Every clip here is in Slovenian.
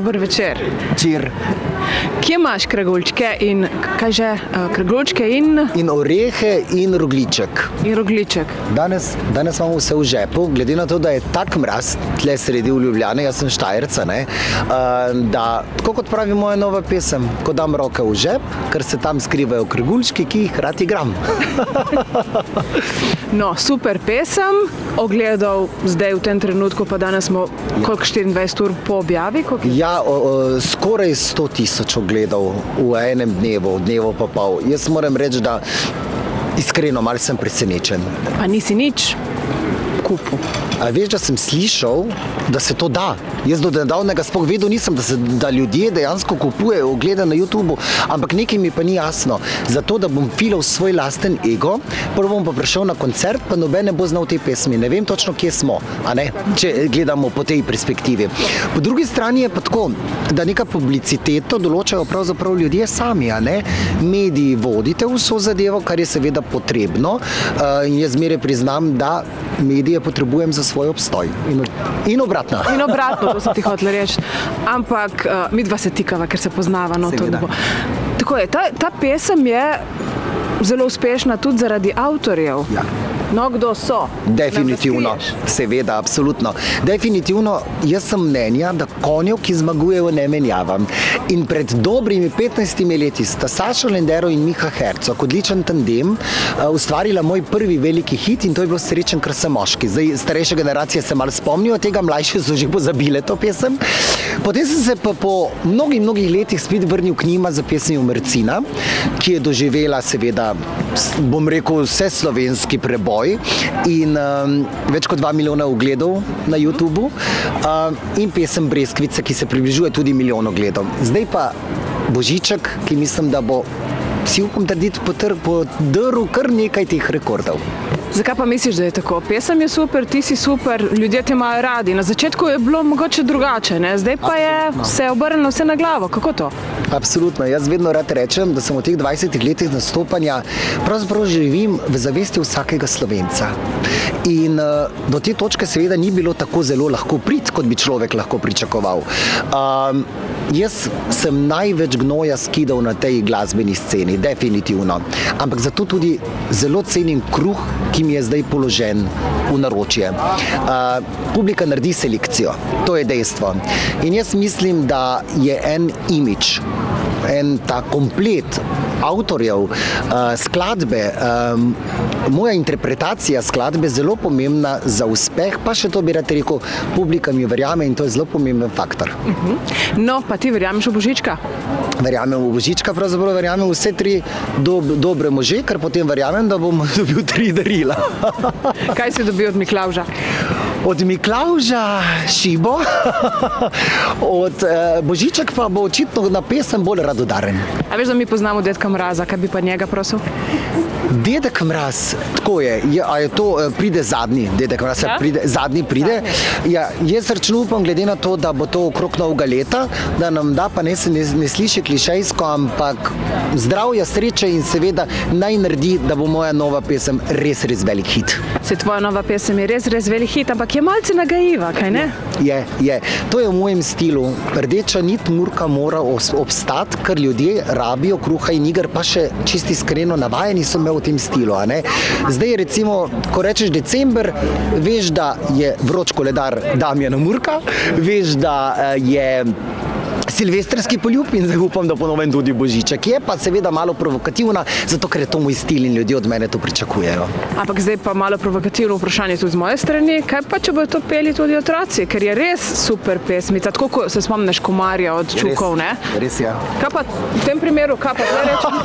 Dober večer. Čir. Kje imaš kraguljčke in kaj že? Kraguljčke in Orehe in rogljiček. Rogljiček. Danes imamo vse v žepu, glede na to, da je tak mraz tle sredi v Ljubljani, jaz sem Štajerca, da, tako kot pravi moja nova pesem, ko dam roke v žep, ker se tam skrivajo kraguljčki, ki jih rad igram. No, super pesem, ogledal zdaj v tem trenutku, pa danes smo koliko 24 ur po objavi? Ja, skoraj 100 000 ogledal v enem dnevu pa pol. Jaz moram reči, da iskreno malo sem presenečen. Pa nisi nič kupil. A veš, da sem slišal, da se to da. Jaz do nedavnega sploh vedel nisem, da ljudje dejansko kupujejo oglede na YouTubu, ampak nekaj mi pa ni jasno. Zato, da bom filal svoj lasten ego, prvo bom pa prišel na koncert, pa noben ne bo znal te pesmi. Ne vem točno, kje smo, a ne? Če gledamo po tej perspektivi. Po drugi strani je pa tako, da neka publiciteto določajo pravzaprav ljudje sami, a ne? Mediji vodite vso zadevo, kar je seveda potrebno, in jaz zmeraj priznam, da medije potrebujem za svoj obstoj. In obratno. In obratno, to sem ti hotel reči. Ampak midva se tikava, ker se poznava. No, tako je, ta pesem je zelo uspešna tudi zaradi avtorjev. Ja. No, kdo so? Definitivno, seveda, absolutno. Definitivno, jaz sem mnenja, da konjev, ki zmagujejo, ne menjavam. In pred dobrimi 15 leti sta Saša Lendero in Miha Hercog, odličen tandem, ustvarila moj prvi veliki hit in to je bilo Srečen, ker sem moški. Zdaj, starejše generacije se malo spomnijo tega, mlajše so že pozabile to pesem. Potem sem se pa po mnogih letih spet vrnil k njima za pesmijo Mrcina, ki je doživela seveda, bom rekel, vse slovenski preboj in več kot 2 milijona ogledov na YouTubu in pesem Breskvica, ki se približuje tudi milijon ogledov. Zdaj pa Božiček, ki mislim, da bo, si upam trditi, podrl kar nekaj teh rekordov. Zakaj pa misliš, da je tako? Pesem je super, ti si super, ljudje te imajo radi. Na začetku je bilo mogoče drugače, ne? Zdaj pa je se obrnilo vse na glavo. Kako to? Absolutno. Jaz vedno rad rečem, da sem v teh 20 letih nastopanja pravzaprav živim v zavesti vsakega Slovenca. In do te točke seveda ni bilo tako zelo lahko priti, kot bi človek lahko pričakoval. Jaz sem največ gnoja skidal na tej glasbeni sceni, definitivno. Ampak zato tudi zelo cenim kruh, ki mi je zdaj položen v naročje. Publika naredi selekcijo, to je dejstvo. In jaz mislim, da je en imidž, en ta komplet avtorjev skladbe, moja interpretacija skladbe zelo pomembna za uspeh, pa še to bi rad rekel, publika mi verjame in to je zelo pomemben faktor. No, pa ti verjameš v Božička? Verjamem v Božička, pravzaprav verjamem v vse 3 dobre može, ker potem verjamem, da bom dobil 3 darila. Kaj si dobil od Miklavža? Od Miklavža šibo, od Božiček pa bo očitno na pesem bolj radodaren. A veš, da mi poznamo Dedka Mraza, kaj bi pa njega prosil? Dedek Mraz, tako je, a je to, pride zadnji, Dedek Mraz, ja? Zadnji pride. Ja, jaz računo upam, glede na to, da bo to okrog novega leta, da nam da, pa ne sliši klišejsko, ampak zdravja, sreče in seveda naj naredi, da bo moja nova pesem res velik hit. Se tvoja nova pesem je res velik hit, ampak je malce nagajiva, kaj ne? Je. To je v mojem stilu. Rdeča nit Murka mora obstati, ker ljudje rabijo kruha in iger, pa še čisto iskreno navajeni so me v tem stilu, a ne? Zdaj recimo, ko rečeš december, veš, da je vroč koledar Damjana Murka, veš, da je silvestrski poljub in zdaj upam, da ponovem tudi Božiček. Je pa seveda malo provokativna, zato ker je to moj stil in ljudje od mene to pričakujejo. Ampak zdaj pa malo provokativno vprašanje tudi z moje strani. Kaj pa, če bodo to peli tudi otroci? Ker je res super pesmica, tako ko se spomniš Komarja od Čukov, ne? Res je. Kaj pa v tem primeru, kaj pa zdaj rečem?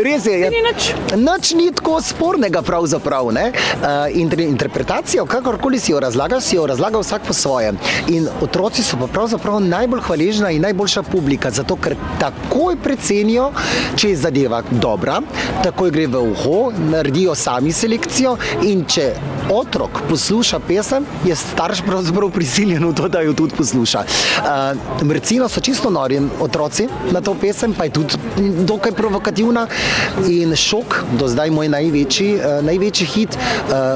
Res je. Ni nič. Nič ni tako spornega pravzaprav, ne? Interpretacijo, kakorkoli si jo razlaga vsak po svojem. In otroci so pa pravzaprav najbolj hvaležna in najboljša publika, zato ker takoj precenijo, če je zadeva dobra, takoj gre v uho, naredijo sami selekcijo in če otrok posluša pesem, je starš pravzaprav prisiljen v to, da jo tudi posluša. Mrcino so čisto nori otroci na to pesem, pa je tudi dokaj provokativna in Šok, do zdaj moj največji hit,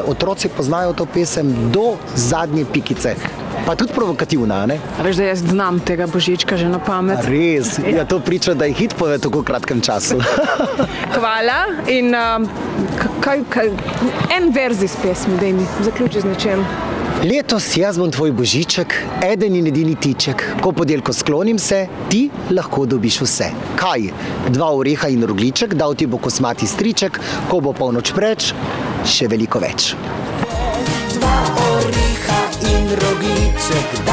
otroci poznajo to pesem do zadnje pikice. Pa tudi provokativna, ne? A veš, da jaz znam tega božička že na pamet. Res, ja, to priča, da je hit pove v tako kratkem času. Hvala in en verz iz pesmi, daj mi, zaključi z nečem. Letos jaz bom tvoj božiček, eden in edini tiček. Ko podelko sklonim se, ti lahko dobiš vse. Kaj? 2 oreha in rogljiček, dal ti bo kosmati striček, ko bo polnoč preč, še veliko več. 2 oreha in rogljiček,